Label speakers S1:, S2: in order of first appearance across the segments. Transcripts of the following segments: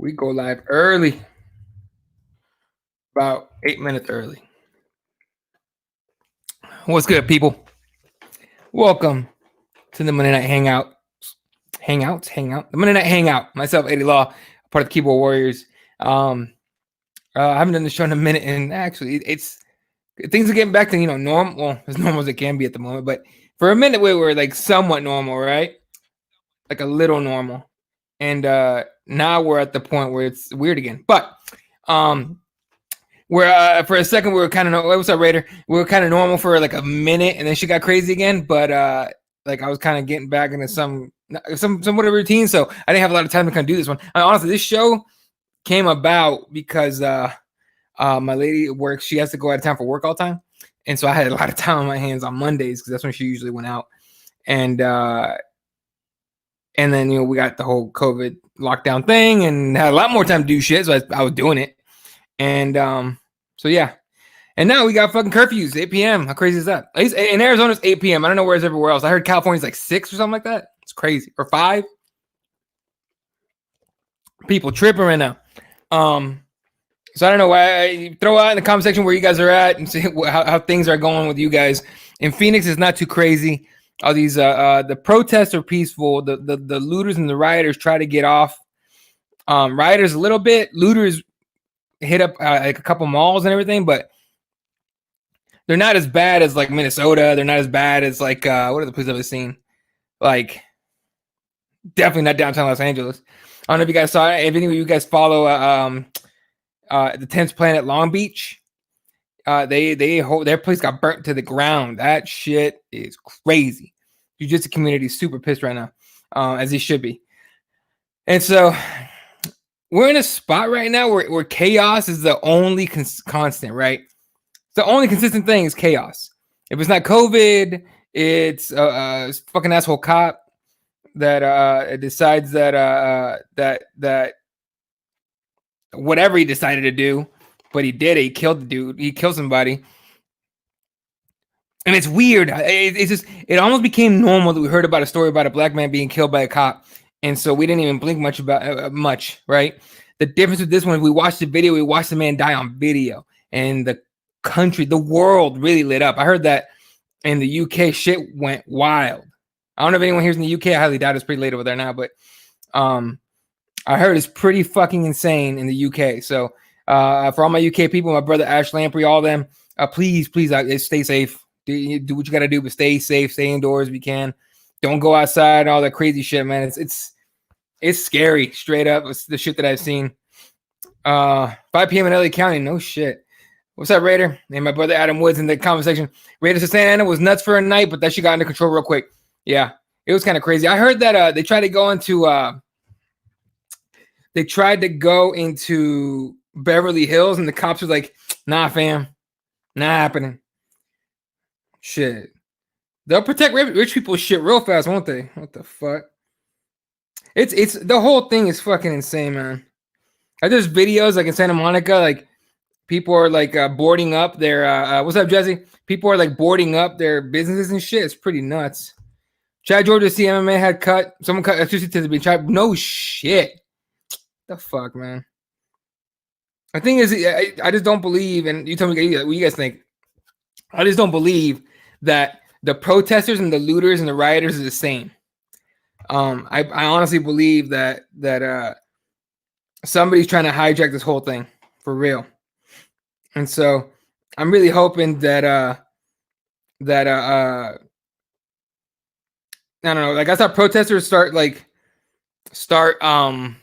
S1: We go live early, about 8 minutes early. What's good, people? Welcome to the Monday Night Hangout. Hangout. The Monday Night Hangout. Myself, Eddie Law, part of the Keyboard Warriors. I haven't done the show in a minute, and actually, it's things are getting back to normal. Well, as normal as it can be at the moment, but for a minute, we were like somewhat normal, right? Like a little normal, and now we're at the point where it's weird again. But where for a second we were kind of what's up, Raider? We were kind of normal for like a minute, and then she got crazy again. But like I was kind of getting back into some whatever routine, so I didn't have a lot of time to kind of do this one. Honestly, this show came about because my lady works; she has to go out of town for work all the time, and so I had a lot of time on my hands on Mondays because that's when she usually went out, and then we got the whole COVID lockdown thing, and had a lot more time to do shit, so I was doing it, and so yeah. And now we got fucking curfews, 8 p.m. How crazy is that? At least in Arizona, it's 8 p.m. I don't know where it's everywhere else. I heard California's like 6 or something like that. It's crazy. Or 5. People tripping right now. So I don't know why. Throw out in the comment section where you guys are at and see how things are going with you guys. In Phoenix, it's not too crazy. All these the protests are peaceful. The looters and the rioters try to get off. Rioters a little bit. Looters hit up like a couple malls and everything, but they're not as bad as like Minnesota. They're not as bad as like what are the places I've seen? Like definitely not downtown Los Angeles. I don't know if you guys saw it. If any of you guys follow the 10th Planet Long Beach, their place got burnt to the ground. That shit is crazy. Jiu-Jitsu community is super pissed right now, as they should be. And so we're in a spot right now where chaos is the only constant, right? The only consistent thing is chaos. If it's not COVID, it's a fucking asshole cop that decides that whatever he decided to do, but he did it. He killed the dude. He killed somebody. And it's weird. It almost became normal that we heard about a story about a black man being killed by a cop. And so we didn't even blink much about much, right? The difference with this one, we watched the video, we watched the man die on video. And the country, the world really lit up. I heard that in the UK, shit went wild. I don't know if anyone here's in the UK. I highly doubt it's pretty late over there now, but I heard it's pretty fucking insane in the UK. So for all my UK people, my brother Ash Lamprey, all of them, please stay safe. Do what you got to do, but stay safe, stay indoors if you can. Don't go outside, all that crazy shit, man. It's scary, straight up. It's the shit that I've seen. 5 p.m. in LA County, no shit. What's up, Raider? And my brother Adam Woods in the comment section. Raider says Santa Ana was nuts for a night, but that shit got under control real quick. Yeah, it was kind of crazy. I heard that they tried to go into Beverly Hills, and the cops were like, "Nah, fam, not happening." Shit, they'll protect rich people's shit real fast, won't they? What the fuck? It's the whole thing is fucking insane, man. There's videos like in Santa Monica, like people are like boarding up their what's up, Jesse? People are like boarding up their businesses and shit. It's pretty nuts. Chad Georgia CMMA had someone cut electricity to be tried. No shit. The fuck, man. The thing is, I just don't believe, and you tell me what you guys think. I just don't believe that the protesters and the looters and the rioters are the same. I honestly believe that somebody's trying to hijack this whole thing for real. And so I'm really hoping that I don't know, like I saw protesters start like turning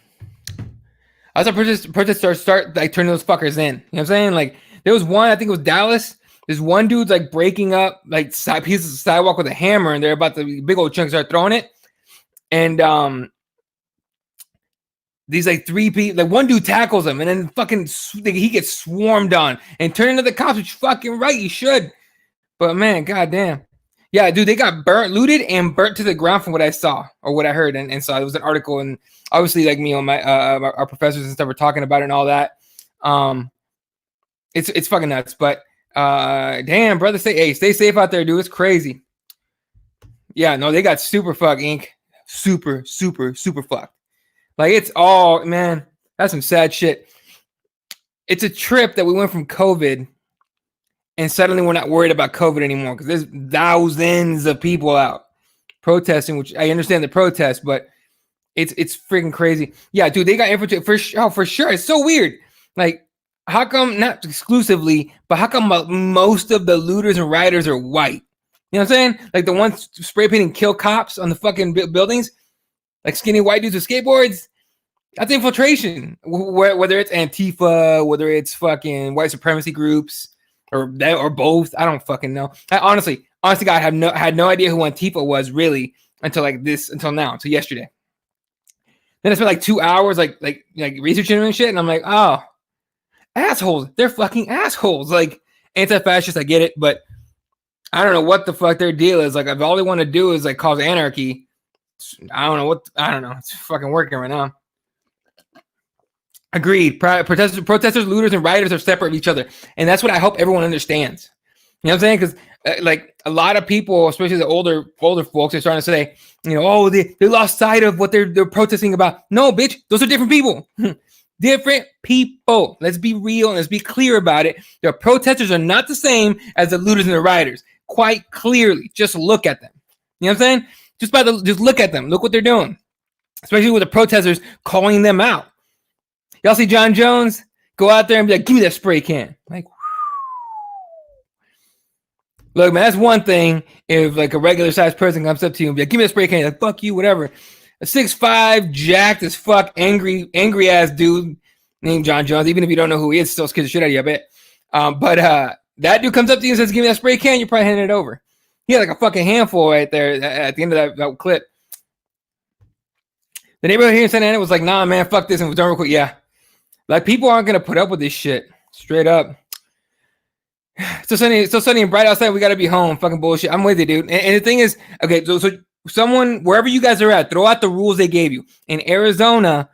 S1: those fuckers in. You know what I'm saying? Like there was one, I think it was Dallas. There's one dude's like breaking up like pieces of sidewalk with a hammer, and they're about to big old chunks start throwing it. And these like 3 people, like one dude tackles him, and then fucking he gets swarmed on and turned into the cops, which fucking right, you should. But man, goddamn. Yeah, dude, they got looted and burnt to the ground from what I saw or what I heard. And so it was an article, and obviously like me on my our professors and stuff were talking about it and all that. It's fucking nuts. But damn, brother, stay safe out there, dude. It's crazy. Yeah, no, they got super fucked, Inc. Super fucked. Like it's all, man. That's some sad shit. It's a trip that we went from COVID, and suddenly we're not worried about COVID anymore because there's thousands of people out protesting, which I understand the protest, but it's freaking crazy. Yeah, dude, they got infiltrated for sure. It's so weird. Like, how come, not exclusively, but how come most of the looters and rioters are white? You know what I'm saying? Like the ones spray painting kill cops on the fucking buildings, like skinny white dudes with skateboards. That's infiltration. Whether it's Antifa, whether it's fucking white supremacy groups, or both. I don't fucking know. Honestly, God, I had no idea who Antifa was really until now, until yesterday. Then I spent like 2 hours like researching and shit, and I'm like, oh, assholes. They're fucking assholes. Like anti-fascists, I get it, but I don't know what the fuck their deal is. Like, if all they want to do is like cause anarchy, I don't know. It's fucking working right now. Agreed. Protesters, looters, and rioters are separate of each other, and that's what I hope everyone understands. You know what I'm saying? Because like a lot of people, especially the older folks, are starting to say, oh, they lost sight of what they're protesting about. No, bitch, those are different people. Different people. Let's be real and let's be clear about it. The protesters are not the same as the looters and the rioters. Quite clearly, just look at them. You know what I'm saying? Just look at them. Look what they're doing. Especially with the protesters calling them out. Y'all see John Jones go out there and be like, give me that spray can. Like, look, man, that's one thing. If like a regular sized person comes up to you and be like, give me a spray can, like, fuck you, whatever. A 6'5", jacked as fuck, angry ass dude named John Jones. Even if you don't know who he is, still scares the shit out of you, I bet. But that dude comes up to you and says, give me that spray can, you're probably handing it over. He had like a fucking handful right there at the end of that clip. The neighborhood here in Santa Ana was like, nah, man, fuck this, and was done real quick. Yeah. Like, people aren't going to put up with this shit. Straight up. So sunny and bright outside. We got to be home. Fucking bullshit. I'm with you, dude. And the thing is, okay, so someone, wherever you guys are at, throw out the rules they gave you. In Arizona,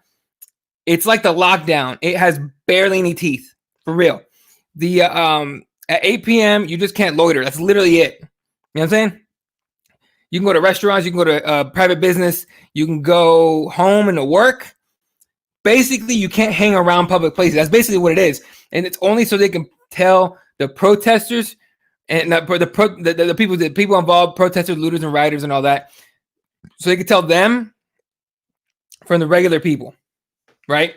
S1: it's like the lockdown. It has barely any teeth. For real. At 8 p.m., you just can't loiter. That's literally it. You know what I'm saying? You can go to restaurants. You can go to private business. You can go home and to work. Basically, you can't hang around public places. That's basically what it is. And it's only so they can tell the protesters and the people involved, protesters, looters, and rioters and all that, so they can tell them from the regular people, right?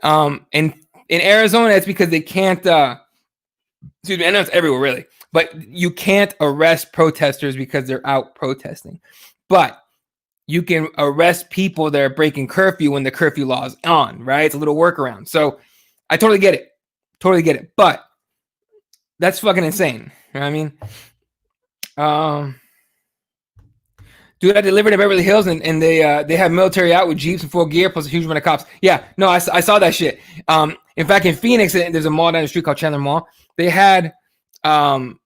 S1: And in Arizona, it's because they can't, excuse me, I know it's everywhere really, but you can't arrest protesters because they're out protesting. But you can arrest people that are breaking curfew when the curfew law is on, right? It's a little workaround. So I totally get it. But that's fucking insane. You know what I mean? Dude, I delivered in Beverly Hills, and they have military out with Jeeps and full gear, plus a huge amount of cops. Yeah, no, I saw that shit. In fact, in Phoenix, there's a mall down the street called Chandler Mall. They had, I don't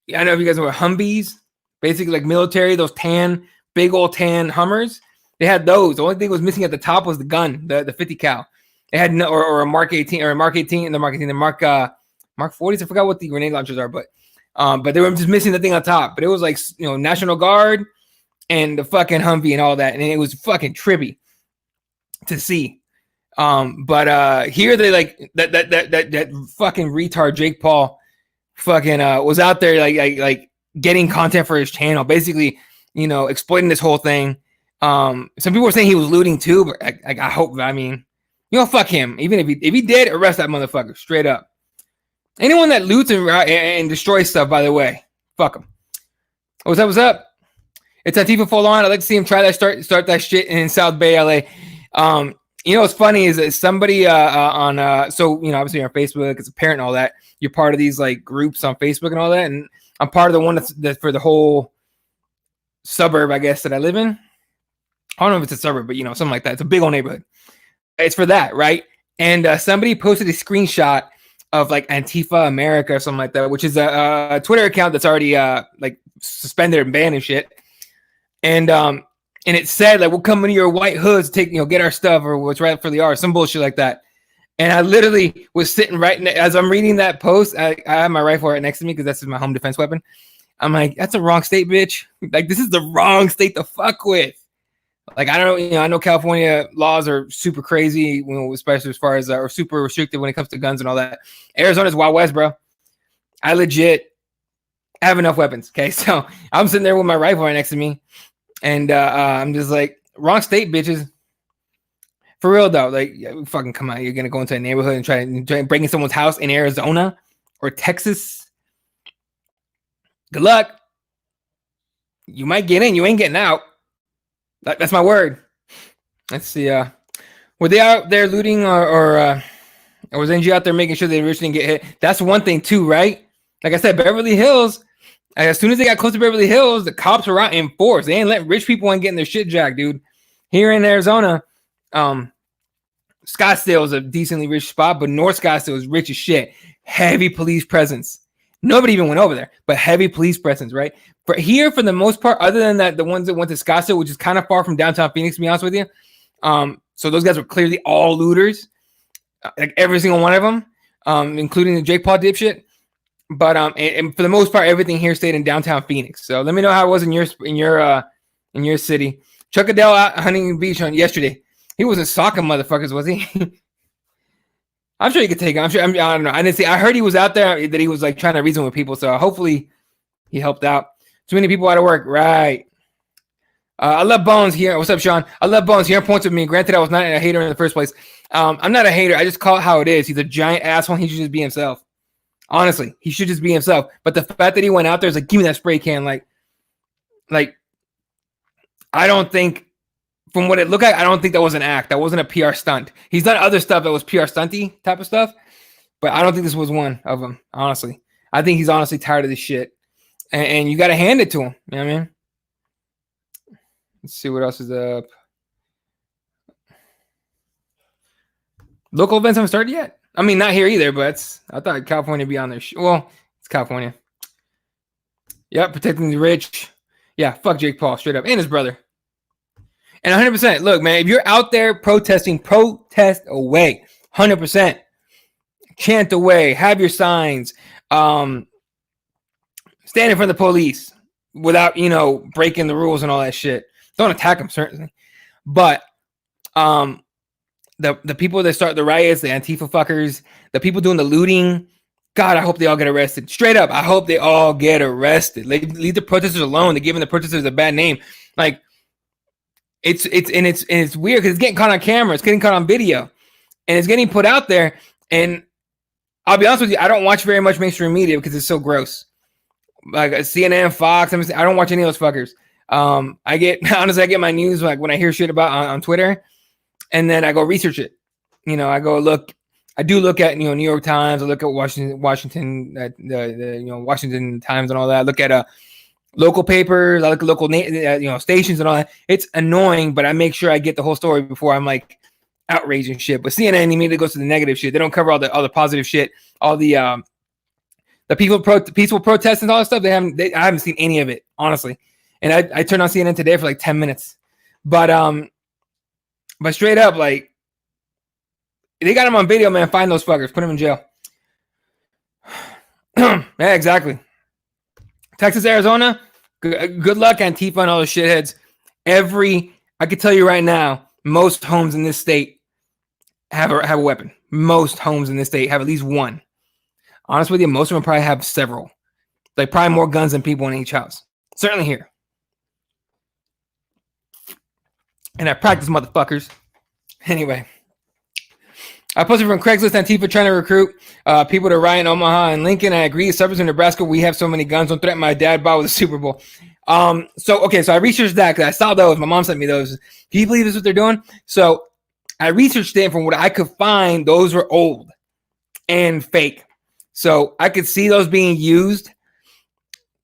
S1: know if you guys know what Humvees, basically like military, those big old tan Hummers. They had those. The only thing was missing at the top was the gun, the 50 cal. They had no, or a Mark 18 or a Mark 18 and the Mark 18, the Mark 40s. I forgot what the grenade launchers are, but they were just missing the thing on top. But it was like, National Guard and the fucking Humvee and all that, and it was fucking trippy to see. But here they like that fucking retard Jake Paul fucking was out there like getting content for his channel, basically, exploiting this whole thing. Some people were saying he was looting too, but I hope, fuck him. Even if he did, arrest that motherfucker straight up. Anyone that loots and destroys stuff, by the way, fuck him. What's up? It's Antifa full on. I'd like to see him try that, start that shit in South Bay, LA. What's funny is that somebody obviously on Facebook, it's a parent and all that. You're part of these like groups on Facebook and all that, and I'm part of the one that's for the whole suburb, I guess, that I live in. I don't know if it's a suburb, but something like that. It's a big old neighborhood. It's for that, right? And somebody posted a screenshot of like Antifa America or something like that, which is a Twitter account that's already like suspended and banned and shit. And it said like, we'll come into your white hoods to take, get our stuff, or what's right for the R, some bullshit like that. And I literally was sitting as I'm reading that post, I have my rifle right next to me because that's my home defense weapon. I'm like, that's a wrong state, bitch. Like, this is the wrong state to fuck with. Like I don't, I know California laws are super crazy, especially as far as or super restrictive when it comes to guns and all that. Arizona's Wild West, bro. I legit have enough weapons. Okay, so I'm sitting there with my rifle right next to me, and I'm just like, wrong state, bitches. For real though, like fucking come on, you're gonna go into a neighborhood and try to break in someone's house in Arizona or Texas. Good luck. You might get in, you ain't getting out. That's my word. Let's see. Were they out there looting or was NG out there making sure the rich didn't get hit? That's one thing too, right? Like I said, Beverly Hills. As soon as they got close to Beverly Hills, the cops were out in force. They ain't letting rich people in getting their shit jacked, dude. Here in Arizona, Scottsdale is a decently rich spot, but North Scottsdale is rich as shit. Heavy police presence. Nobody even went over there, but heavy police presence, right? For here, for the most part, other than that, the ones that went to Scottsdale, which is kind of far from downtown Phoenix, to be honest with you. So those guys were clearly all looters, like every single one of them, including the Jake Paul dipshit. But and for the most part, everything here stayed in downtown Phoenix. So let me know how it was in your city. Chuck Adele out Huntington Beach on yesterday. He wasn't socking motherfuckers, was he? I'm sure he could take it. I don't know. I didn't see. I heard he was out there, that he was like trying to reason with people. So hopefully he helped out. Too many people out of work, right? I love Bones here. What's up, Sean? I love Bones here. Points with me. Granted, I was not a hater in the first place. I'm not a hater. I just call it how it is. He's a giant asshole. He should just be himself. Honestly, he should just be himself. But the fact that he went out there is like, give me that spray can. Like I don't think, from what it looked like, I don't think that was an act. That wasn't a PR stunt. He's done other stuff that was PR stunty type of stuff, but I don't think this was one of them, honestly. I think he's honestly tired of this shit. And you got to hand it to him. You know what I mean? Let's see what else is up. Local events haven't started yet. I mean, not here either, but I thought California would be on there. Well, it's California. Yep, protecting the rich. Yeah, fuck Jake Paul, straight up. And his brother. And 100%, look, man, if you're out there protesting, protest away. 100%. Chant away. Have your signs. Stand in front of the police without, breaking the rules and all that shit. Don't attack them, certainly. But the people that start the riots, the Antifa fuckers, the people doing the looting, God, I hope they all get arrested. Straight up, I hope they all get arrested. Leave the protesters alone. They're giving the protesters a bad name. Like, it's weird because it's getting caught on camera. It's getting caught on video. And it's getting put out there. And I'll be honest with you, I don't watch very much mainstream media because it's so gross. Like CNN, Fox, I don't watch any of those fuckers. I get my news like when I hear shit about on Twitter, and then I go research it. I go look. I do look at New York Times. I look at Washington, Washington Times and all that. I look at local papers. I look at local stations and all that. It's annoying, but I make sure I get the whole story before I'm like outraged and shit. But CNN immediately goes to the negative shit. They don't cover all the positive shit, all the peaceful protests and all that stuff. I haven't seen any of it, honestly. And I turned on CNN today for like 10 minutes. But straight up, like, they got him on video, man. Find those fuckers. Put them in jail. Yeah, exactly. Texas, Arizona, good luck, Antifa and all those shitheads. I can tell you right now, most homes in this state have a weapon. Most homes in this state have at least one. Honest with you, most of them probably have several. Like probably more guns than people in each house. Certainly here. And I practice, motherfuckers. Anyway. I posted from Craigslist Antifa trying to recruit people to riot in Omaha and Lincoln. I agree. Suburbs in Nebraska, we have so many guns. Don't threaten my dad bought with the Super Bowl. So I researched that because I saw those. My mom sent me those. Can you believe this is what they're doing? So I researched it. From what I could find, those were old and fake. So I could see those being used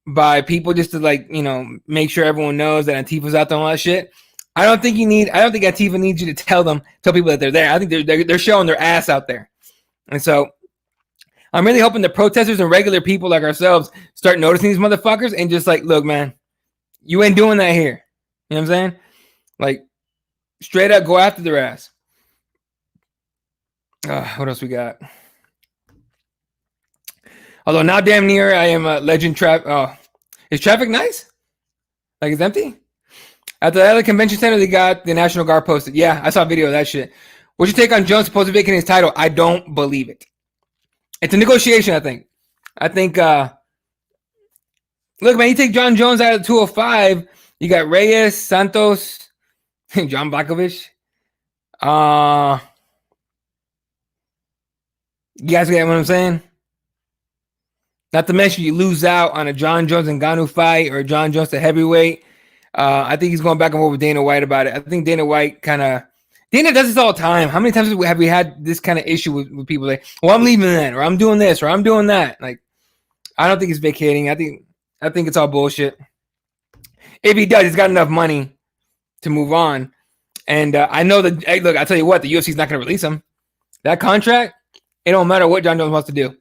S1: by people just to make sure everyone knows that Antifa's out there and all that shit. I don't think Antifa needs you to tell people that they're there. I think they're showing their ass out there. And so I'm really hoping the protesters and regular people like ourselves start noticing these motherfuckers and just like, look, man, you ain't doing that here. You know what I'm saying? Like, straight up go after their ass. What else we got? Although now damn near I am a legend traffic. Oh, is traffic nice? Like it's empty? At the LA Convention Center, they got the National Guard posted. Yeah, I saw a video of that shit. What's your take on Jones supposed to vacating his title? I don't believe it. It's a negotiation, I think. Look, man, you take John Jones out of 205, you got Reyes, Santos, John Blachowicz. You guys get what I'm saying? Not to mention you lose out on a John Jones and Ngannou fight or a John Jones to heavyweight. I think he's going back and forth with Dana White about it. I think Dana White Dana does this all the time. How many times have we had this kind of issue with people like, well, I'm leaving then, or I'm doing this, or I'm doing that? Like, I don't think he's vacating. I think it's all bullshit. If he does, he's got enough money to move on. And I know that, hey, look, I'll tell you what, the UFC's not going to release him. That contract, it don't matter what John Jones wants to do.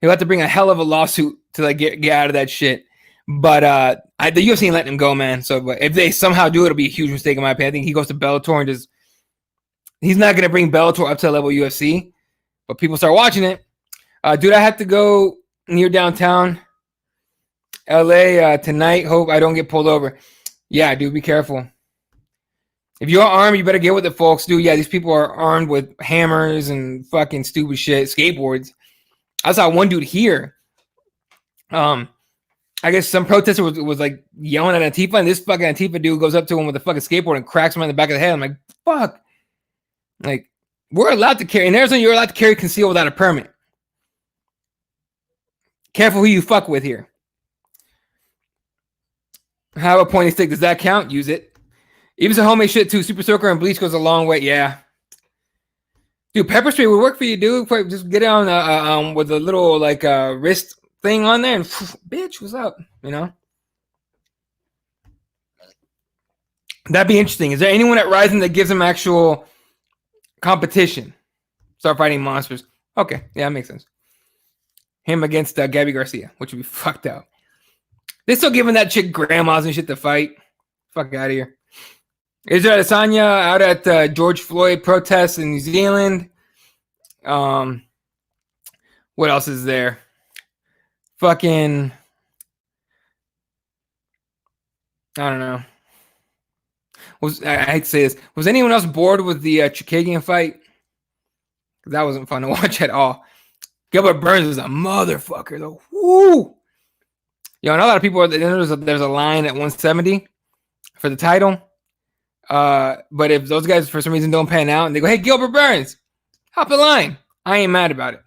S1: He'll have to bring a hell of a lawsuit to like get out of that shit. But the UFC ain't letting him go, man. So but if they somehow do it, it'll be a huge mistake in my opinion. I think he goes to Bellator and just he's not gonna bring Bellator up to the level of UFC, but people start watching it. Dude, I have to go near downtown LA tonight. Hope I don't get pulled over. Yeah, dude, be careful. If you're armed, you better get with it, folks. Dude, yeah, these people are armed with hammers and fucking stupid shit, skateboards. I saw one dude here. I guess some protester was like yelling at Antifa, and this fucking Antifa dude goes up to him with a fucking skateboard and cracks him in the back of the head. I'm like, fuck. Like, we're allowed to carry. In Arizona, you're allowed to carry conceal without a permit. Careful who you fuck with here. Have a pointy stick. Does that count? Use it. Even some homemade shit too. Super soaker and bleach goes a long way. Yeah. Dude, pepper spray would work for you, dude. Just get it on with a little like wrist thing on there and bitch, what's up? You know? That'd be interesting. Is there anyone at Ryzen that gives them actual competition? Start fighting monsters. Okay, yeah, that makes sense. Him against Gabby Garcia, which would be fucked up. They're still giving that chick grandmas and shit to fight. Fuck out of here. Israel Adesanya out at George Floyd protests in New Zealand. What else is there? Fucking, I don't know. I hate to say this. Was anyone else bored with the Chikagian fight? That wasn't fun to watch at all. Gilbert Burns is a motherfucker, though. Woo! Yo, I know a lot of people, there's a line at 170 for the title. But if those guys for some reason don't pan out and they go, hey, Gilbert Burns, hop the line. I ain't mad about it.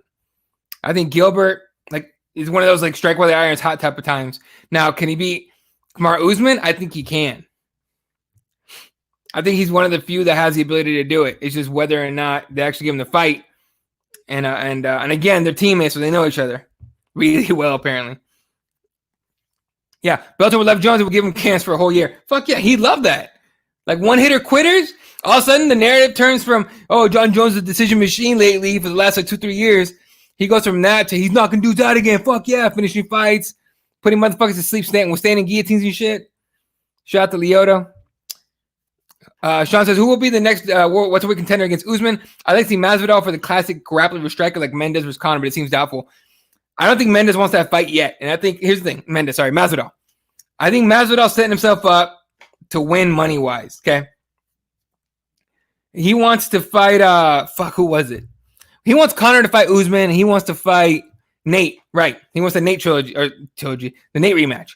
S1: I think Gilbert, like, is one of those, like, strike while the iron's hot type of times. Now, can he beat Kamaru Usman? I think he can. I think he's one of the few that has the ability to do it. It's just whether or not they actually give him the fight. And again, they're teammates, so they know each other really well, apparently. Yeah, Bellator would love Jones. It would give him cans for a whole year. Fuck yeah, he'd love that. Like one-hitter quitters, all of a sudden the narrative turns from, oh, John Jones is a decision machine lately for the last like 2-3 years. He goes from that to he's not going to do that again. Fuck yeah, finishing fights, putting motherfuckers to sleep, standing guillotines and shit. Shout out to Lyoto. Sean says, who will be the next welterweight contender against Usman? I'd like to see Masvidal for the classic grappler versus striker like Mendes versus Conor, but it seems doubtful. I don't think Mendes wants that fight yet. And I think, here's the thing, Masvidal. I think Masvidal's setting himself up to win money-wise, okay? He wants to fight, who was it? He wants Conor to fight Usman. He wants to fight Nate, right? He wants the Nate trilogy, the Nate rematch.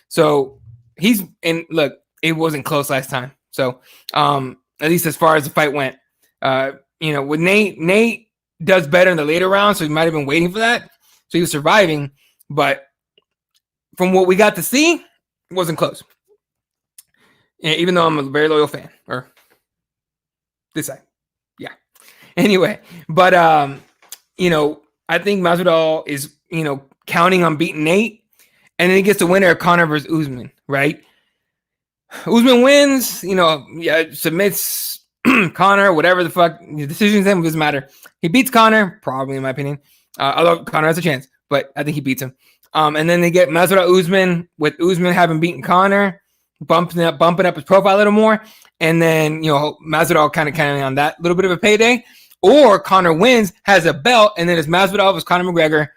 S1: So he's, and look, it wasn't close last time. So at least as far as the fight went, with Nate does better in the later rounds, so he might have been waiting for that. So he was surviving, but from what we got to see, it wasn't close. Even though I'm a very loyal fan, or this side. Yeah. Anyway, but, I think Masvidal is, counting on beating Nate, and then he gets the winner of Conor versus Usman, right? Usman wins, submits Conor, whatever the fuck. The decision's him, doesn't matter. He beats Conor, probably in my opinion. Although Conor has a chance, but I think he beats him. And then they get Masvidal Usman, with Usman having beaten Conor, bumping up his profile a little more, and then Masvidal kind of on that little bit of a payday, or Conor wins, has a belt, and then it's Masvidal versus Conor McGregor.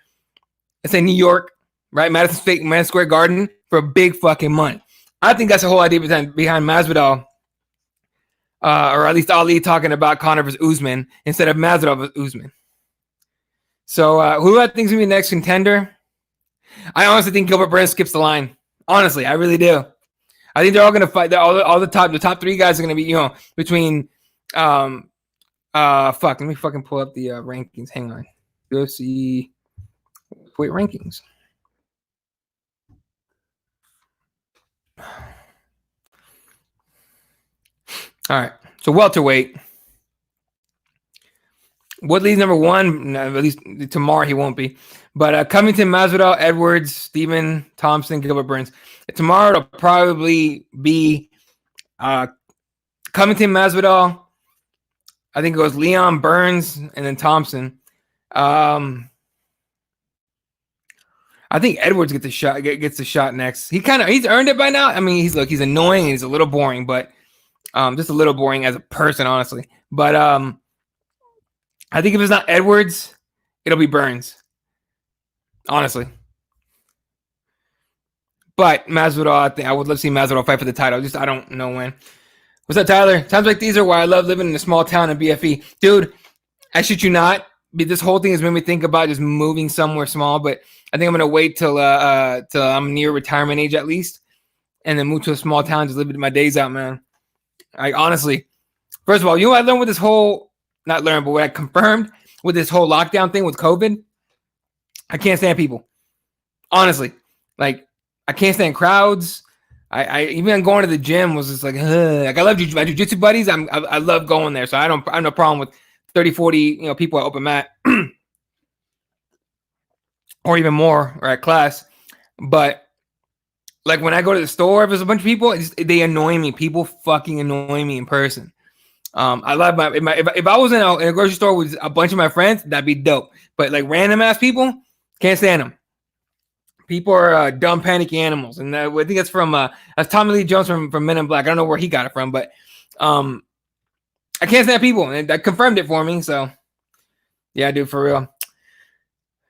S1: Let's say New York, right? Madison Square Garden for big fucking money. I think that's the whole idea behind Masvidal, or at least Ali talking about Conor versus Usman instead of Masvidal versus Usman. So who do I think is going to be the next contender? I honestly think Gilbert Burns skips the line. Honestly, I really do. I think they're all going to fight. All the top three guys are going to be, between let me fucking pull up the rankings. Hang on. UFC weight rankings. All right. So welterweight. Woodley's number one. No, at least tomorrow he won't be. But Covington, Masvidal, Edwards, Steven, Thompson, Gilbert Burns. Tomorrow it'll probably be Covington, Masvidal. I think it goes Leon, Burns, and then Thompson. I think Edwards gets the shot next. He's earned it by now. I mean, he's annoying and he's a little boring, but just a little boring as a person, honestly. But I think if it's not Edwards, it'll be Burns. Honestly. But Masvidal, I would love to see Masvidal fight for the title. Just I don't know when. What's up, Tyler? Times like these are why I love living in a small town in BFE. Dude, I shit you not. This whole thing has made me think about just moving somewhere small, but I think I'm gonna wait till I'm near retirement age at least, and then move to a small town, just live my days out, man. Like honestly, first of all, you know what I learned with this whole what I confirmed with this whole lockdown thing with COVID? I can't stand people. Honestly. Like I can't stand crowds. I even going to the gym was just like I love my jiu-jitsu buddies. I love going there. So I have no problem with 30, 40, people at open mat or even more or at class. But like when I go to the store, if there's a bunch of people, they annoy me. People fucking annoy me in person. I love if I was in a grocery store with a bunch of my friends, that'd be dope. But like random ass people, can't stand them. People are dumb, panicky animals, and I think that's from that's Tommy Lee Jones from Men in Black. I don't know where he got it from, but I can't stand people, and that confirmed it for me. So yeah, dude, for real.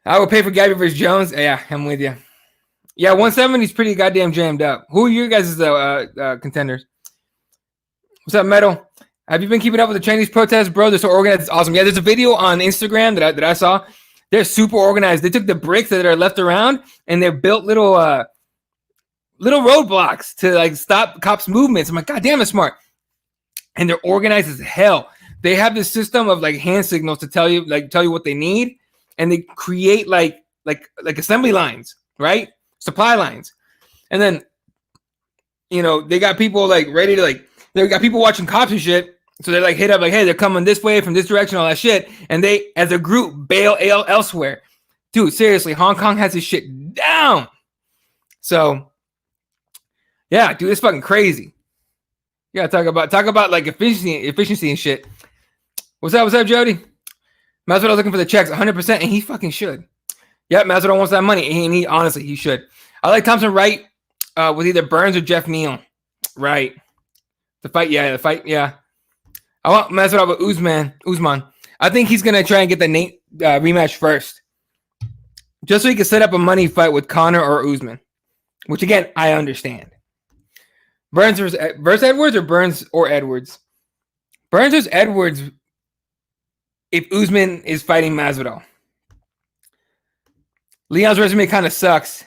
S1: I would pay for Gabby versus Jones. Yeah, I'm with you. Yeah, 170 is pretty goddamn jammed up. Who are your guys' contenders? What's up, Metal? Have you been keeping up with the Chinese protests, bro? They're so organized. It's awesome. Yeah, there's a video on Instagram that I saw. They're super organized. They took the bricks that are left around and they built little roadblocks to like stop cops' movements. I'm like, God damn, it's smart. And they're organized as hell. They have this system of like hand signals to tell you what they need, and they create like assembly lines, right? Supply lines, and then they got people like ready to they got people watching cops and shit. So they like hit up like, hey, they're coming this way from this direction, all that shit. And they, as a group, bail elsewhere. Dude, seriously, Hong Kong has this shit down. So, yeah, dude, it's fucking crazy. Yeah, talk about like efficiency and shit. What's up, Jody? Masvidal looking for the checks 100%, and he fucking should. Yep, Masvidal wants that money, and he honestly, he should. I like Thompson Wright with either Burns or Jeff Neal. Right. The fight, yeah. I want Masvidal with Usman. I think he's going to try and get the Nate rematch first. Just so he can set up a money fight with Conor or Usman. Which, again, I understand. Burns versus Edwards or Burns or Edwards? Burns versus Edwards if Usman is fighting Masvidal. Leon's resume kind of sucks.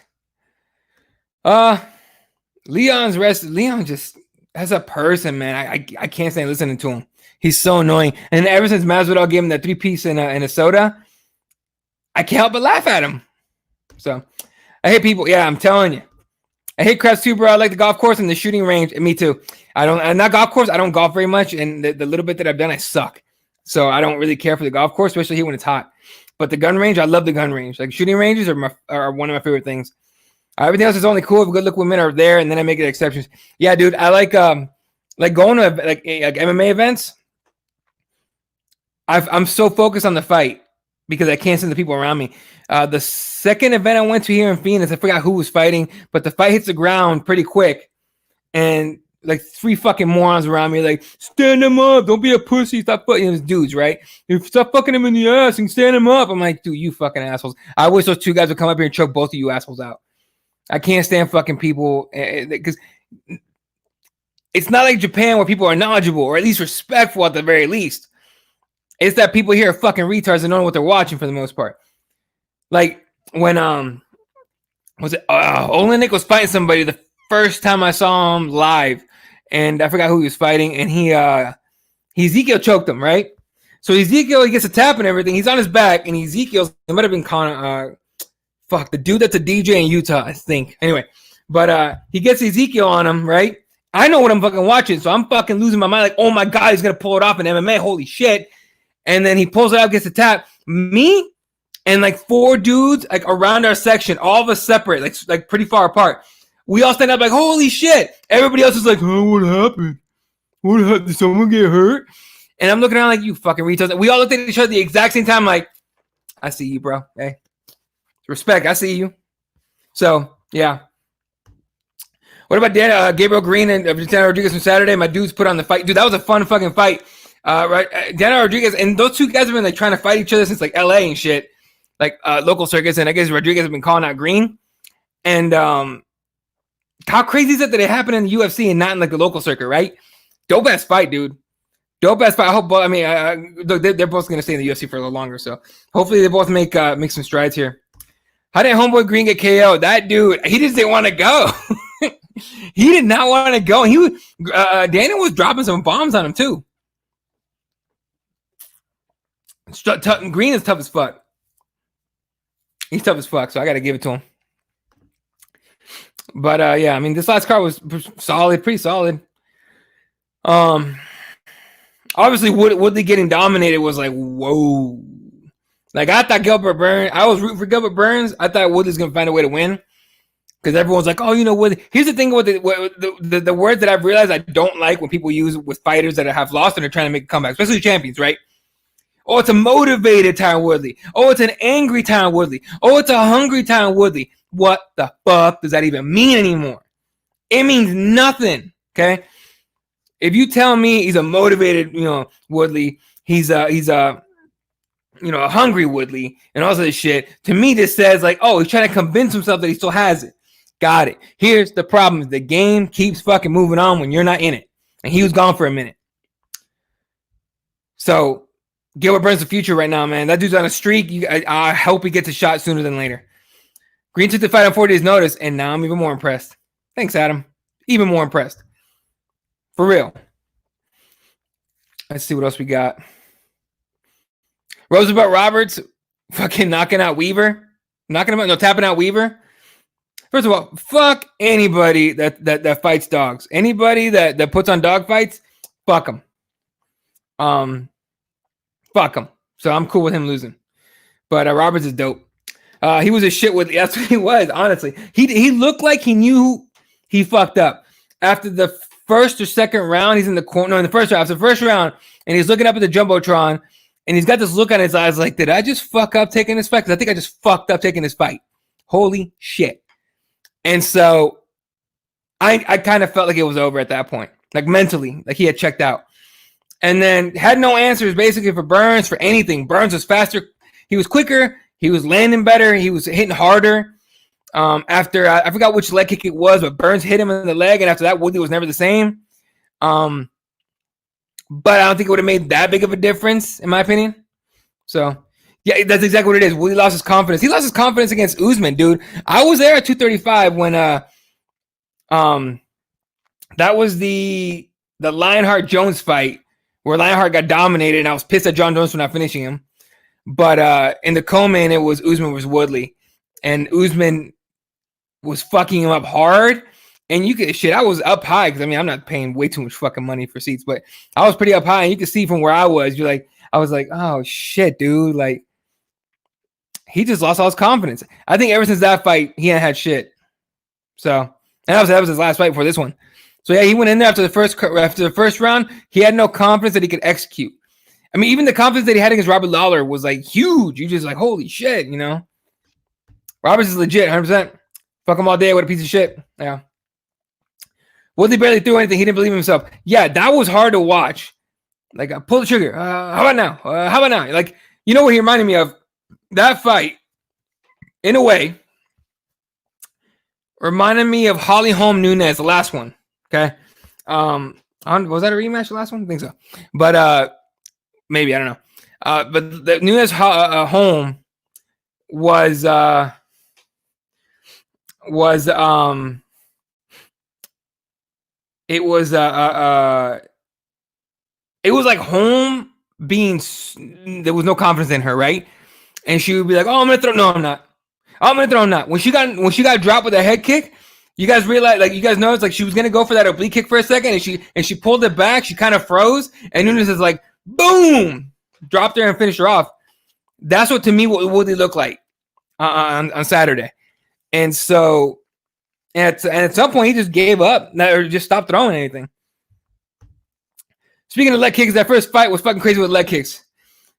S1: Leon just, as a person, man, I can't stand listening to him. He's so annoying. And ever since Masvidal gave him that 3-piece in a soda, I can't help but laugh at him. So I hate people. Yeah, I'm telling you. I hate crowds too, bro. I like the golf course and the shooting range. And me too. I'm not golf course. I don't golf very much. And the little bit that I've done, I suck. So I don't really care for the golf course, especially here when it's hot. But the gun range, I love the gun range. Like shooting ranges are one of my favorite things. Everything else is only cool if good look women are there, and then I make it exceptions. Yeah, dude, I like going to like MMA events. I'm so focused on the fight because I can't see the people around me. The second event I went to here in Phoenix, I forgot who was fighting, but the fight hits the ground pretty quick, and like 3 fucking morons around me, like, stand them up, don't be a pussy, stop fucking these dudes, right? Stop fucking them in the ass and stand them up. I'm like, dude, you fucking assholes. I wish those 2 guys would come up here and choke both of you assholes out. I can't stand fucking people because it's not like Japan where people are knowledgeable or at least respectful at the very least. It's that people here are fucking retards and don't know what they're watching for the most part. Like when was it Olenek was fighting somebody the first time I saw him live, and I forgot who he was fighting, and he Ezekiel choked him, right? So Ezekiel, he gets a tap and everything. He's on his back, and Ezekiel's, it might have been the dude that's a DJ in Utah, I think. Anyway, but he gets Ezekiel on him, right? I know what I'm fucking watching, so I'm fucking losing my mind. Like, oh my God, he's gonna pull it off in MMA. Holy shit. And then he pulls it out, gets a tap. Me and like 4 dudes like around our section, all of us separate, like pretty far apart. We all stand up like, holy shit. Everybody else is like, oh, what happened? What happened? Did someone get hurt? And I'm looking around like, you fucking retards. We all looked at each other at the exact same time, like, I see you, bro. Hey, respect. I see you. So, yeah. What about Gabriel Green and Daniel Rodriguez from Saturday? My dudes put on the fight. Dude, that was a fun fucking fight. Right? Daniel Rodriguez, and those two guys have been like trying to fight each other since like LA and shit, like local circuits. And I guess Rodriguez has been calling out Green. And how crazy is it that it happened in the UFC and not in like the local circuit, right? Dope ass fight, dude. Dope ass fight. I hope. I mean, they're both going to stay in the UFC for a little longer, so hopefully they both make some strides here. How did homeboy Green get KO? That dude, he just didn't want to go. He did not want to go. He was Daniel was dropping some bombs on him too. Green is tough as fuck. He's tough as fuck, so I got to give it to him. But yeah, I mean, this last card was solid, pretty solid. Obviously, Woodley getting dominated was like, whoa. Like, I thought Gilbert Burns, I was rooting for Gilbert Burns. I thought Woodley's going to find a way to win. Because everyone's like, oh, you know, Woodley. Here's the thing with the word that I've realized I don't like when people use with fighters that have lost and are trying to make a comeback, especially champions, right? Oh, it's a motivated Tyron Woodley. Oh, it's an angry Tyron Woodley. Oh, it's a hungry Tyron Woodley. What the fuck does that even mean anymore? It means nothing, okay? If you tell me he's a motivated, Woodley, he's a hungry Woodley and all this shit, to me this says like, oh, he's trying to convince himself that he still has it. Got it. Here's the problem. The game keeps fucking moving on when you're not in it. And he was gone for a minute. So Gilbert Burns the future right now, man. That dude's on a streak. I hope he gets a shot sooner than later. Green took the fight on 4 days' notice, and now I'm even more impressed. Thanks, Adam. Even more impressed. For real. Let's see what else we got. Roosevelt Roberts fucking tapping out Weaver. First of all, fuck anybody that fights dogs. Anybody that puts on dog fights, fuck them. Fuck him. So I'm cool with him losing. But Roberts is dope. He was a shit with. That's what he was. Honestly, he looked like he knew he fucked up after the first or second round. He's in the corner. No, in the first round. After the first round, and he's looking up at the jumbotron, and he's got this look on his eyes like, "Did I just fuck up taking this fight? Because I think I just fucked up taking this fight. Holy shit!" And so, I kind of felt like it was over at that point, like mentally, like he had checked out. And then had no answers basically for Burns, for anything. Burns was faster. He was quicker. He was landing better. He was hitting harder. After, I forgot which leg kick it was, but Burns hit him in the leg. And after that, Woodley was never the same. But I don't think it would have made that big of a difference, in my opinion. So, yeah, that's exactly what it is. Woodley lost his confidence. He lost his confidence against Usman, dude. I was there at 235 when that was the Lionheart-Jones fight, where Lionheart got dominated, and I was pissed at John Jones for not finishing him. But in the co-main, it was Usman versus Woodley. And Usman was fucking him up hard. And you could, I was up high, because, I mean, I'm not paying way too much fucking money for seats, but I was pretty up high, and you could see from where I was, I was like, oh, shit, dude. Like, he just lost all his confidence. I think ever since that fight, he ain't had shit. So, and that was his last fight before this one. So yeah, he went in there after the first round. He had no confidence that he could execute. I mean, even the confidence that he had against Robert Lawler was like huge. You just like, holy shit, Roberts is legit, 100%. Fuck him all day. What a piece of shit. Yeah. Woodley barely threw anything. He didn't believe in himself. Yeah, that was hard to watch. Like, pull the trigger. How about now? How about now? Like, you know what he reminded me of? That fight, in a way, reminded me of Holly Holm Nunes, the last one. Okay. Was that a rematch? The last one? I think so. But maybe, I don't know. But the Nunes Holm was it was like Holm being, there was no confidence in her, right? And she would be like, "Oh, I'm gonna throw." No, I'm not. I'm gonna throw him not. When she got dropped with a head kick, you guys realize, like, you guys noticed, like, she was gonna go for that oblique kick for a second, and she pulled it back. She kind of froze, and Nunes is like, boom, dropped her and finished her off. That's what, to me, what Woodley looked like on Saturday. And so, at some point, he just gave up or just stopped throwing anything. Speaking of leg kicks, that first fight was fucking crazy with leg kicks.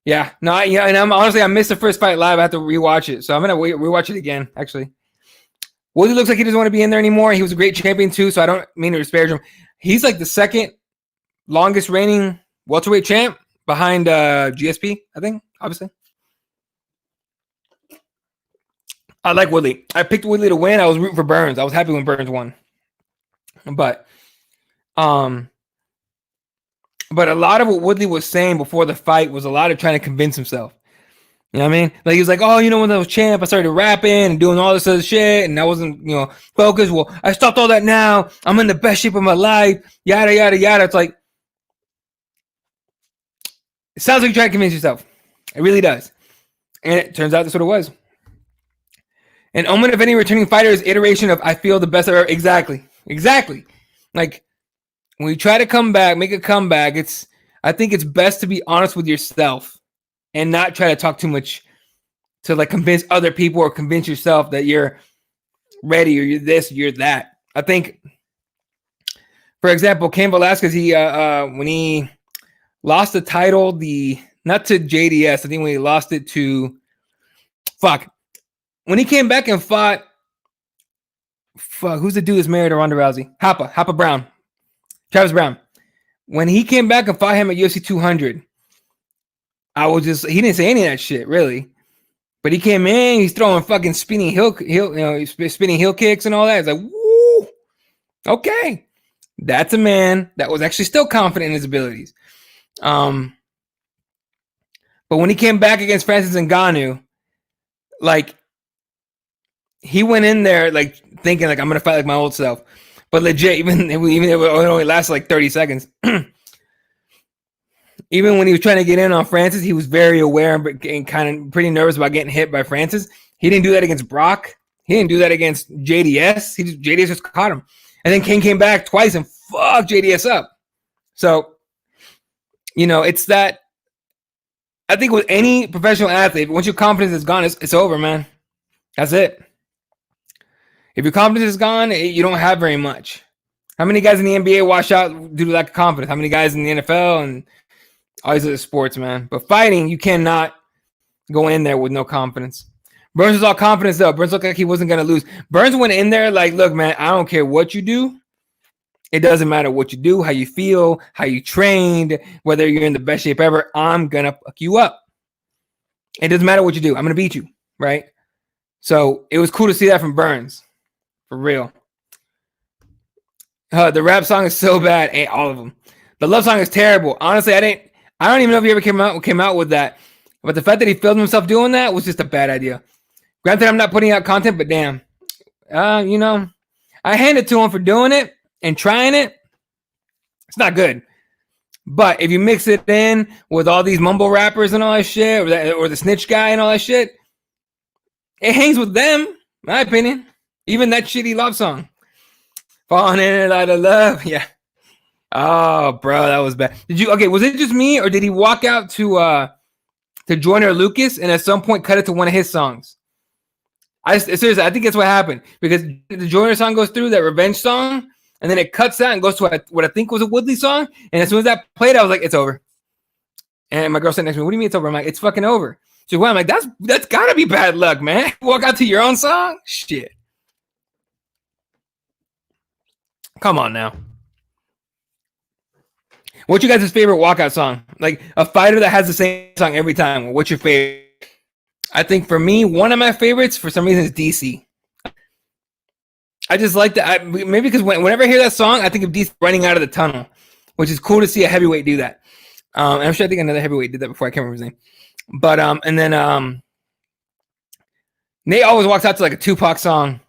S1: Yeah, no, and I missed the first fight live. I have to rewatch it, so I'm gonna rewatch it again. Actually, Woodley looks like he doesn't want to be in there anymore. He was a great champion too, so I don't mean to disparage him. He's like the second longest reigning welterweight champ behind GSP, I think. Obviously, I like Woodley. I picked Woodley to win. I was rooting for Burns. I was happy when Burns won, but a lot of what Woodley was saying before the fight was a lot of trying to convince himself. You know what I mean? Like, he was like, "Oh, you know, when I was champ, I started rapping and doing all this other shit, and I wasn't, focused. Well, I stopped all that now. I'm in the best shape of my life. Yada, yada, yada." It's like, it sounds like you're trying to convince yourself. It really does. And it turns out that's what it was. An omen of any returning fighter is iteration of "I feel the best ever." Exactly. Like, when you try to come back, make a comeback, I think it's best to be honest with yourself and not try to talk too much to, like, convince other people or convince yourself that you're ready or you're this or you're that. I think, for example, Cain Velasquez, he when he lost the title, not to JDS, I think when he lost it to when he came back and fought, who's the dude that's married to Ronda Rousey? Hapa Brown. Travis Brown. When he came back and fought him at UFC 200, he didn't say any of that shit, really. But he came in, he's throwing fucking spinning heel kicks and all that. It's like, woo, okay. That's a man that was actually still confident in his abilities. But when he came back against Francis Ngannou, like, he went in there, like, thinking, like, I'm gonna fight like my old self. But legit, even if it only lasted like 30 seconds. Even when he was trying to get in on Francis, he was very aware and kind of pretty nervous about getting hit by Francis. He didn't do that against Brock. He didn't do that against JDS. JDS just caught him. And then Cain came back twice and fucked JDS up. So, it's that. I think with any professional athlete, once your confidence is gone, it's over, man. That's it. If your confidence is gone, you don't have very much. How many guys in the NBA wash out due to lack of confidence? How many guys in the NFL and all these other sports, man? But fighting, you cannot go in there with no confidence. Burns was all confidence, though. Burns looked like he wasn't going to lose. Burns went in there like, "Look, man, I don't care what you do. It doesn't matter what you do, how you feel, how you trained, whether you're in the best shape ever. I'm going to fuck you up. It doesn't matter what you do. I'm going to beat you," right? So it was cool to see that from Burns. For real. The rap song is so bad. Ain't all of them. The love song is terrible. Honestly, I don't even know if he ever came out with that. But the fact that he filmed himself doing that was just a bad idea. Granted, I'm not putting out content, but damn. I hand it to him for doing it and trying it. It's not good. But if you mix it in with all these mumble rappers and all that shit, or the snitch guy and all that shit, it hangs with them, in my opinion. Even that shitty love song. Falling in and out of love. Yeah. Oh, bro, that was bad. Was it just me, or did he walk out to Joyner Lucas and at some point cut it to one of his songs? Seriously, I think that's what happened. Because the Joyner song goes through, that revenge song, and then it cuts out and goes to what I think was a Woodley song. And as soon as that played, I was like, "It's over." And my girl sat next to me, "What do you mean it's over?" I'm like, "It's fucking over." So I'm like, that's gotta be bad luck, man. Walk out to your own song? Shit. Come on now. What's your guys' favorite walkout song? Like a fighter that has the same song every time. What's your favorite? I think for me, one of my favorites for some reason is DC. I just like that. Maybe because whenever I hear that song, I think of DC running out of the tunnel, which is cool to see a heavyweight do that. And I'm sure I think another heavyweight did that before. I can't remember his name. But and then Nate always walks out to like a Tupac song,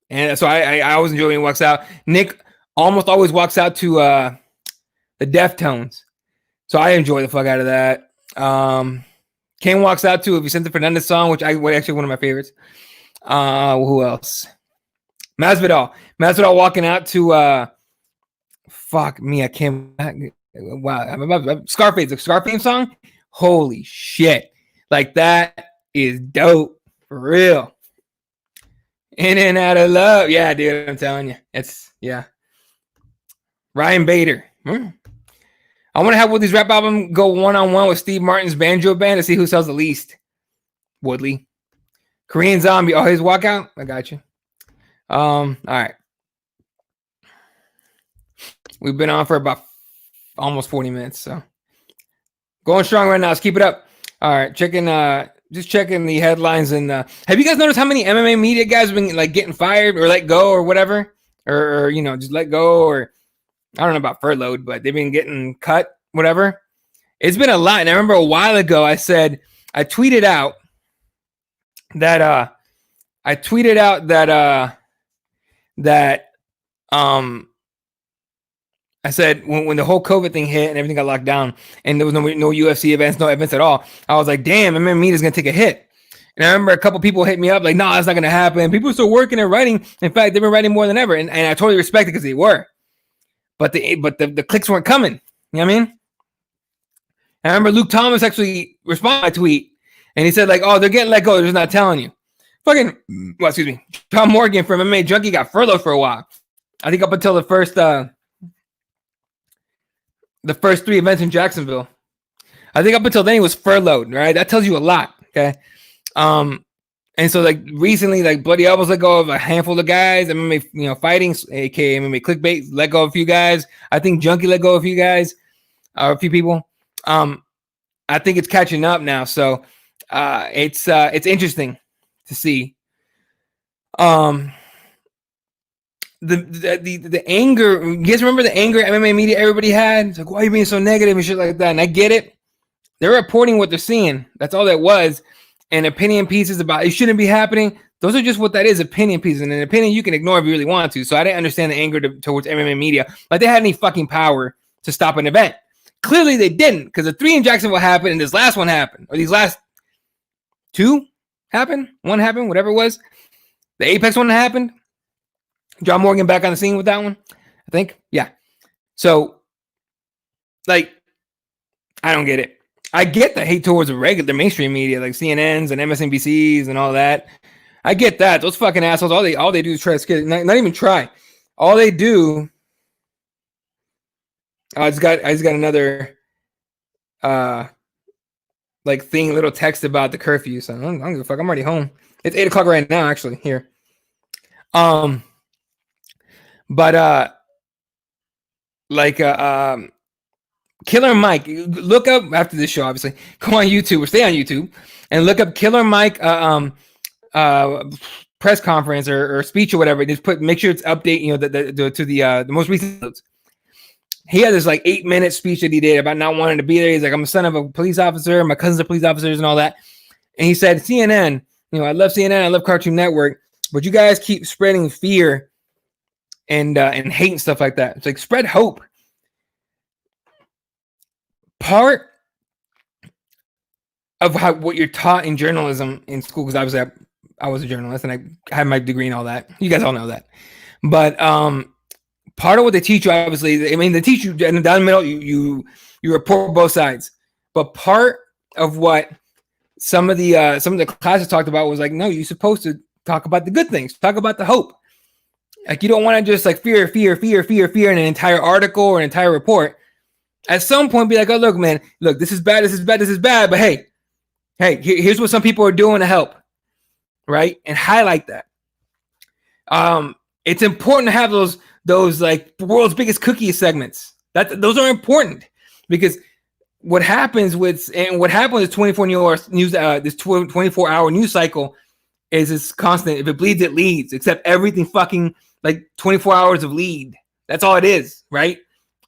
S1: and so I always enjoy when he walks out. Nick almost always walks out to the Deftones, so I enjoy the fuck out of that. Kane walks out to a Vicente Fernandez song, which actually one of my favorites. Who else? Masvidal walking out to fuck me, I can't. Wow, Scarface, the Scarface song. Holy shit, like that is dope for real. In and out of love, yeah, dude. I'm telling you, yeah. Ryan Bader. I want to have Woodley's rap album go one-on-one with Steve Martin's banjo band to see who sells the least. Woodley. Korean Zombie. Oh, his walkout? I got you. All right. We've been on for about almost 40 minutes, so going strong right now. Let's keep it up. All right, just checking the headlines. And have you guys noticed how many MMA media guys have been like getting fired or let go or whatever, or just let go, or I don't know about furloughed, but they've been getting cut, whatever. It's been a lot. And I remember a while ago I tweeted out that I said when the whole COVID thing hit and everything got locked down and there was no UFC events, no events at all, I was like, damn, MMA media is gonna take a hit. And I remember a couple people hit me up like, no, that's not gonna happen. People are still working and writing. In fact, they've been writing more than ever, and I totally respect it because they were, but the clicks weren't coming. You know what I mean? I remember Luke Thomas actually responded to my tweet, and he said like, oh, they're getting let go, they're just not telling you. John Morgan from MMA Junkie got furloughed for a while. I think up until the first 3 events in Jacksonville. I think up until then he was furloughed, right? That tells you a lot, okay? And so like recently, like Bloody Elbows let go of a handful of guys. MMA, fighting, aka MMA Clickbait, let go of a few guys. I think Junkie let go of a few guys, a few people. I think it's catching up now, so it's interesting to see. The anger, you guys remember the anger MMA media everybody had? It's like, why are you being so negative and shit like that? And I get it. They're reporting what they're seeing. That's all that was. And opinion pieces about it shouldn't be happening. Those are just what that is, opinion pieces. And an opinion you can ignore if you really want to. So I didn't understand the anger towards MMA media. Like they had any fucking power to stop an event. Clearly they didn't, because the 3 in Jacksonville happened and this last one happened. Or these last 2 happened? 1 happened, whatever it was. The Apex one happened. John Morgan back on the scene with that one, I think. Yeah. So, like, I don't get it. I get the hate towards the mainstream media, like CNNs and MSNBCs and all that. I get that. Those fucking assholes, all they do is try to scare, not even try. All they do. I just got another like thing, little text about the curfew. So I don't give a fuck. I'm already home. It's 8 o'clock right now, actually, here. But Killer Mike, look up after this show, obviously, go on YouTube or stay on YouTube and look up Killer Mike press conference or speech or whatever. Just make sure it's update, to the most recent notes. He had this like 8-minute speech that he did about not wanting to be there. He's like, I'm a son of a police officer, my cousins are police officers and all that. And he said, CNN, I love CNN, I love Cartoon Network, but you guys keep spreading fear and hate and stuff like that. It's like, spread hope. Part of what you're taught in journalism in school, because obviously I was a journalist and I had my degree and all that. You guys all know that. But part of what they teach you, obviously, they teach you down the middle, you report both sides. But part of what some of the classes talked about was like, no, you're supposed to talk about the good things, talk about the hope. Like, you don't want to just like fear in an entire article or an entire report. At some point, be like, oh, look, man, this is bad, but hey, here's what some people are doing to help, right? And highlight that. It's important to have those like the world's biggest cookie segments. Those are important, because what happens with 24-hour news, this 24-hour news cycle is it's constant. If it bleeds, it leads. Except everything fucking like 24 hours of lead. That's all it is, right?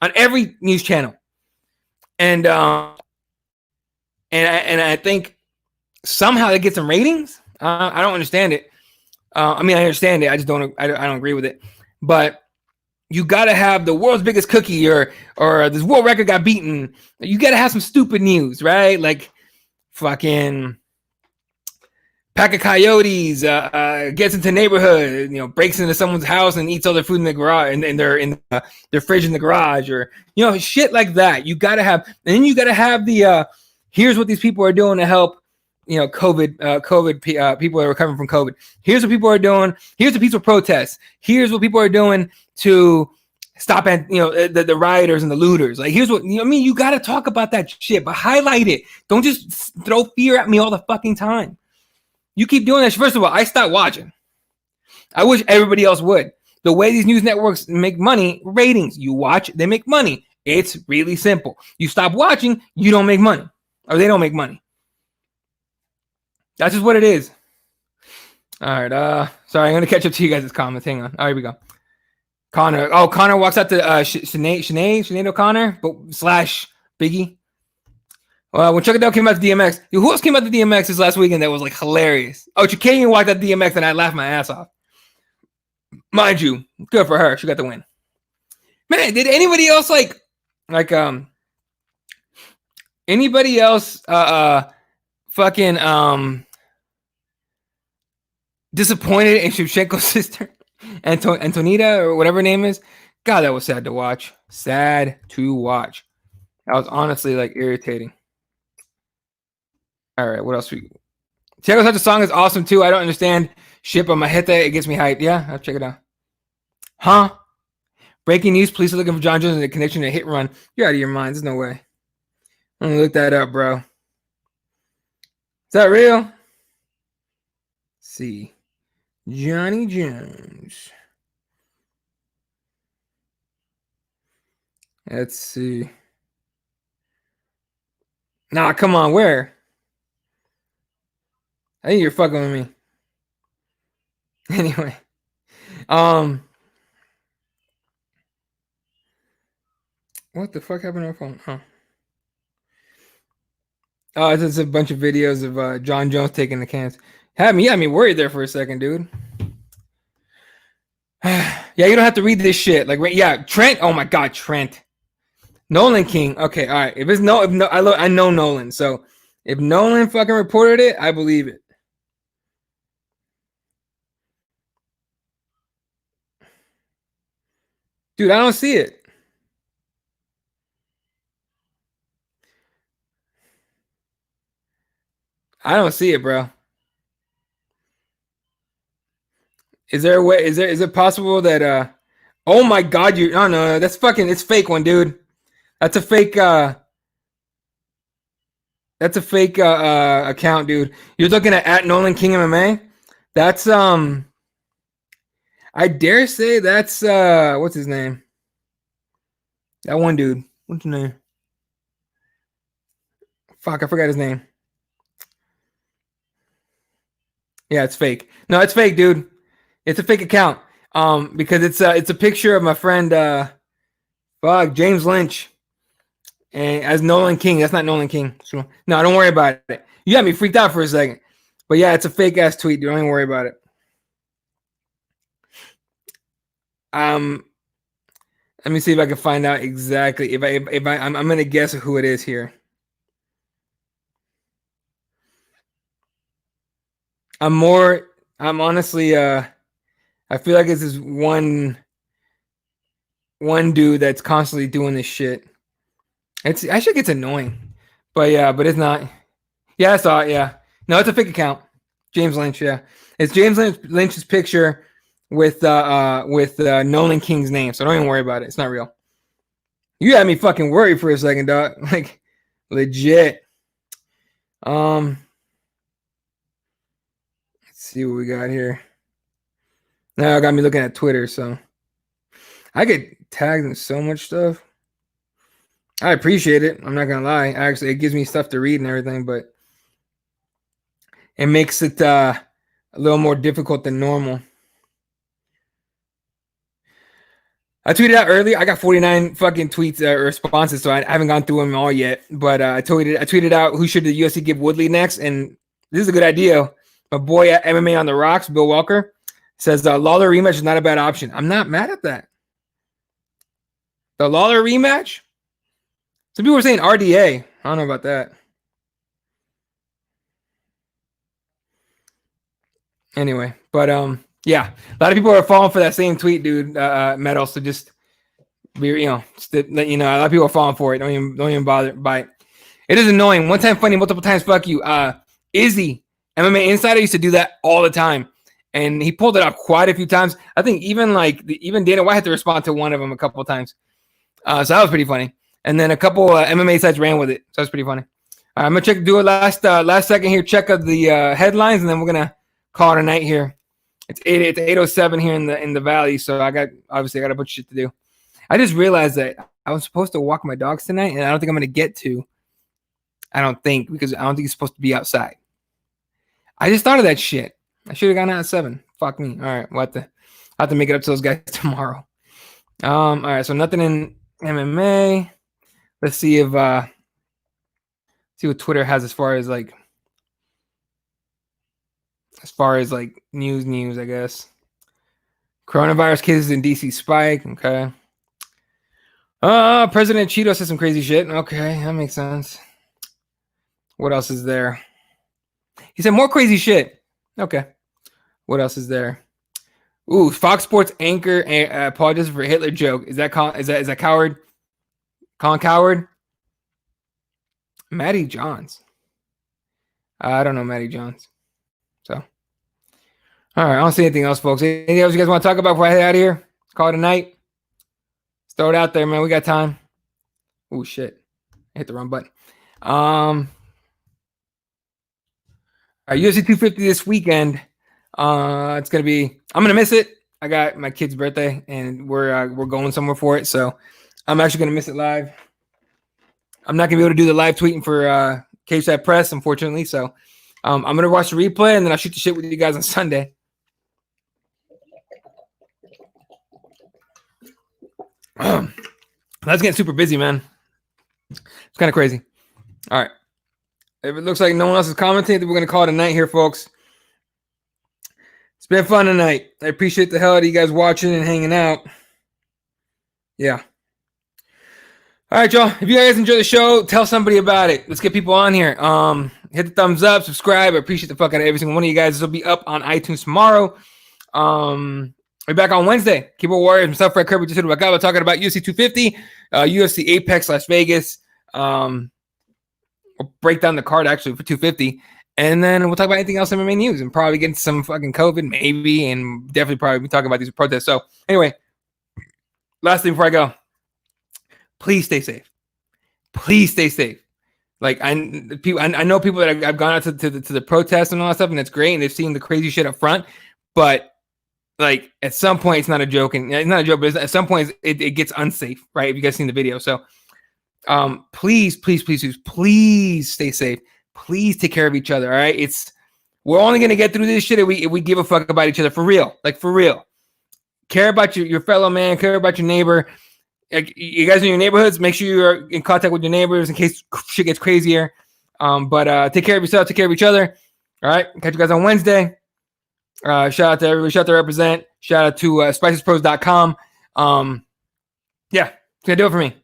S1: On every news channel. And I think somehow that gets some ratings. I don't understand it. I mean, I understand it. I just don't agree with it. But you got to have the world's biggest cookie, or this world record got beaten. You got to have some stupid news, right? Like fucking pack of coyotes gets into neighborhood, breaks into someone's house and eats all their food in the garage, and they're in their fridge in the garage, or shit like that. You got to have, and then you got to have the here's what these people are doing to help COVID people that are recovering from COVID. Here's what people are doing. Here's the peaceful protests. Here's what people are doing to stop at the rioters and the looters. Like, here's what I mean. You got to talk about that shit, but highlight it. Don't just throw fear at me all the fucking time. You keep doing that. First of all, I stopped watching. I wish everybody else would. The way these news networks make money, ratings. You watch, they make money. It's really simple. You stop watching, you don't make money, or they don't make money. That's just what it is. All right. Sorry, I'm gonna catch up to you guys' comments. Hang on. All right, here we go. Connor. Oh, Connor walks out to Sinead O'Connor, but / Biggie. When Chuck Liddell came out to DMX, who else came out to DMX this last weekend that was like hilarious? Oh, Chicanian walked out to DMX and I laughed my ass off. Mind you, good for her. She got the win. Man, did anybody else anybody else fucking disappointed in Shevchenko's sister, Antonita, or whatever her name is? God, that was sad to watch. Sad to watch. That was honestly like irritating. All right, what else? Tiago Such a song is awesome too. I don't understand shit, but Maheta, it gets me hyped. Yeah, I'll check it out. Huh? Breaking news, police are looking for John Jones in a connection to a hit run. You're out of your mind. There's no way. I'm gonna look that up, bro. Is that real? Let's see. Johnny Jones. Let's see. Nah, come on, where? I think you're fucking with me. Anyway. What the fuck happened to my phone? Huh. Oh, it's just a bunch of videos of John Jones taking the cans. Had me worried there for a second, dude. Yeah, you don't have to read this shit. Like, yeah, Trent. Oh my God, Trent. Nolan King. Okay, all right. I know Nolan. So if Nolan fucking reported it, I believe it. Dude, I don't see it. I don't see it, bro. Is there a way? Is it possible that oh my God, no, that's fucking, it's fake one, dude. That's a fake account, dude. You're looking at Nolan King MMA? That's I dare say that's what's his name? That one dude. What's his name? Fuck, I forgot his name. Yeah, it's fake. No, it's fake, dude. It's a fake account. Because it's a picture of my friend James Lynch and as Nolan King. That's not Nolan King. So, no, don't worry about it. You got me freaked out for a second. But yeah, it's a fake ass tweet, dude. Don't even worry about it. Let me see if I can find out exactly. I'm gonna guess who it is here. I'm honestly I feel like it's this one dude that's constantly doing this shit. I think it's annoying. But yeah, but it's not. Yeah, I saw it, yeah. No, it's a fake account. James Lynch, yeah. It's James Lynch's picture with Nolan King's name, so don't even worry about it. It's not real. You had me fucking worried for a second, dog. Like, legit. Let's see what we got here. Now I got me looking at Twitter, so I get tagged in so much stuff. I appreciate it. I'm not gonna lie. Actually, it gives me stuff to read and everything, but it makes it a little more difficult than normal. I tweeted out earlier. I got 49 fucking tweets responses, so I haven't gone through them all yet. But I tweeted out who should the UFC give Woodley next, and this is a good idea. My boy at MMA on the Rocks, Bill Walker, says Lawler rematch is not a bad option. I'm not mad at that. The Lawler rematch. Some people were saying RDA. I don't know about that. Anyway, but yeah, a lot of people are falling for that same tweet, dude. Metal. So just be, just to let you know, a lot of people are falling for it. Don't even bother by it. It is annoying. One time funny, multiple times fuck you. Izzy, MMA Insider, used to do that all the time, and he pulled it off quite a few times. I think even Dana White had to respond to one of them a couple of times. So that was pretty funny. And then a couple MMA sites ran with it. So that's pretty funny. I'm gonna do a last second here. Check of the headlines, and then we're gonna call it a night here. It's 8:07 here in the valley, so I got a bunch of shit to do. I just realized that I was supposed to walk my dogs tonight, and I don't think I'm gonna get to. I don't think, because I don't think it's supposed to be outside. I just thought of that shit. I should have gone out at 7. Fuck me. All right, I'll have to make it up to those guys tomorrow. All right, so nothing in MMA. Let's see if see what Twitter has as far as news, I guess. Coronavirus cases in DC spike. Okay. President Cheeto said some crazy shit. Okay, that makes sense. What else is there? He said more crazy shit. Okay. What else is there? Ooh, Fox Sports anchor apologizes for Hitler joke. Is that Coward? Colin Coward? Matty Johns. I don't know Matty Johns. So, all right. I don't see anything else, folks. Anything else you guys want to talk about before I head out of here? Call it a night. Let's throw it out there, man. We got time. Oh shit! I hit the wrong button. All right, UFC 250 this weekend. It's gonna be. I'm gonna miss it. I got my kid's birthday, and we're going somewhere for it. So I'm actually gonna miss it live. I'm not gonna be able to do the live tweeting for Cage Side Press, unfortunately. So I'm gonna watch the replay, and then I'll shoot the shit with you guys on Sunday. That's getting super busy, man. It's kind of crazy. All right. If it looks like no one else is commenting, then we're going to call it a night here, folks. It's been fun tonight. I appreciate the hell out of you guys watching and hanging out. Yeah. All right, y'all. If you guys enjoy the show, tell somebody about it. Let's get people on here. Hit the thumbs up, subscribe. I appreciate the fuck out of every single one of you guys. This will be up on iTunes tomorrow. We're back on Wednesday. Keyboard Warriors, myself, Fred Kirby, just talking about UFC 250, UFC Apex Las Vegas. We'll break down the card actually for 250, and then we'll talk about anything else MMA news and probably get into some fucking COVID, maybe, and definitely probably be talking about these protests. So anyway, last thing before I go, please stay safe. Please stay safe. Like I know people that I've gone out to the protests and all that stuff, and it's great, and they've seen the crazy shit up front, but like at some point, it's not a joke, and it's not a joke, but at some point it gets unsafe, right? If you guys seen the video, so please stay safe. Please take care of each other. All right, we're only gonna get through this shit if we give a fuck about each other for real, like for real. Care about your fellow man. Care about your neighbor. Like, you guys in your neighborhoods, make sure you're in contact with your neighbors in case shit gets crazier. But take care of yourself. Take care of each other. All right, catch you guys on Wednesday. Shout out to everybody. Shout out to Represent. Shout out to SpicesPros.com. Yeah, it's gonna do it for me.